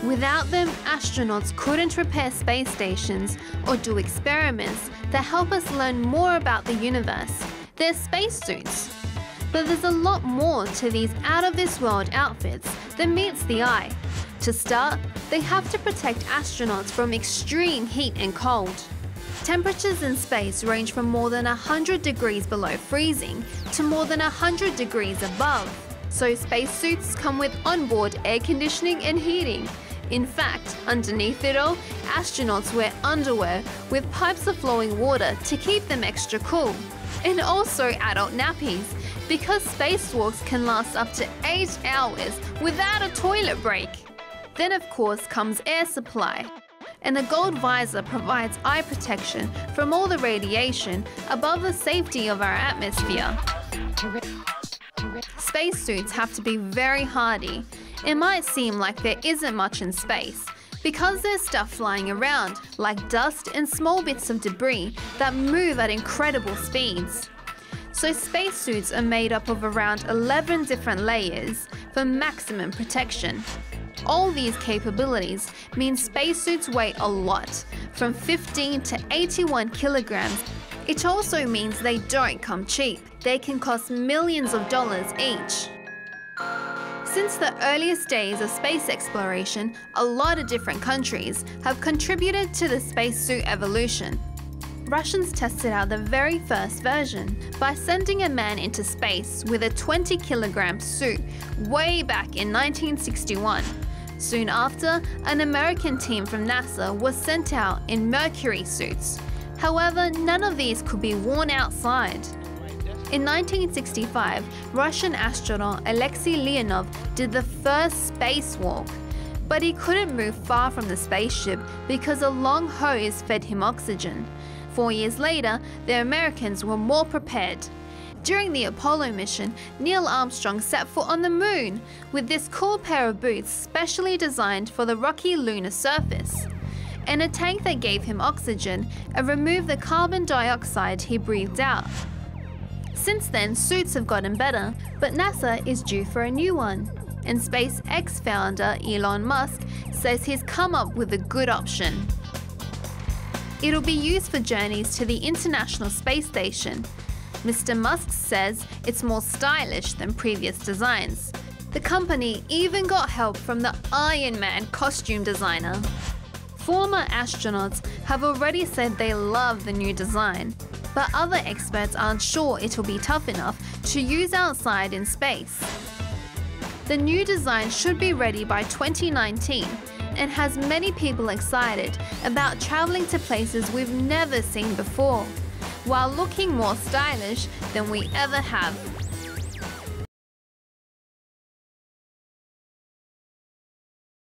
Without them, astronauts couldn't repair space stations or do experiments that help us learn more about the universe. They're spacesuits. But there's a lot more to these out-of-this-world outfits than meets the eye. To start, they have to protect astronauts from extreme heat and cold. Temperatures in space range from more than 100 degrees below freezing to more than 100 degrees above. So spacesuits come with onboard air conditioning and heating. In fact, underneath it all, astronauts wear underwear with pipes of flowing water to keep them extra cool. And also adult nappies, because spacewalks can last up to 8 hours without a toilet break. Then of course comes air supply. And the gold visor provides eye protection from all the radiation above the safety of our atmosphere. Spacesuits have to be very hardy. It might seem like there isn't much in space, because there's stuff flying around, like dust and small bits of debris that move at incredible speeds. So spacesuits are made up of around 11 different layers for maximum protection. All these capabilities mean spacesuits weigh a lot, from 15 to 81 kilograms. It also means they don't come cheap. They can cost millions of dollars each. Since the earliest days of space exploration, a lot of different countries have contributed to the spacesuit evolution. Russians tested out the very first version by sending a man into space with a 20-kilogram suit way back in 1961. Soon after, an American team from NASA was sent out in Mercury suits. However, none of these could be worn outside. In 1965, Russian astronaut Alexei Leonov did the first spacewalk, but he couldn't move far from the spaceship because a long hose fed him oxygen. 4 years later, the Americans were more prepared. During the Apollo mission, Neil Armstrong set foot on the moon with this cool pair of boots specially designed for the rocky lunar surface, and a tank that gave him oxygen and removed the carbon dioxide he breathed out. Since then, suits have gotten better, but NASA is due for a new one. And SpaceX founder Elon Musk says he's come up with a good option. It'll be used for journeys to the International Space Station. Mr. Musk says it's more stylish than previous designs. The company even got help from the Iron Man costume designer. Former astronauts have already said they love the new design, but other experts aren't sure it'll be tough enough to use outside in space. The new design should be ready by 2019 and has many people excited about traveling to places we've never seen before, while looking more stylish than we ever have.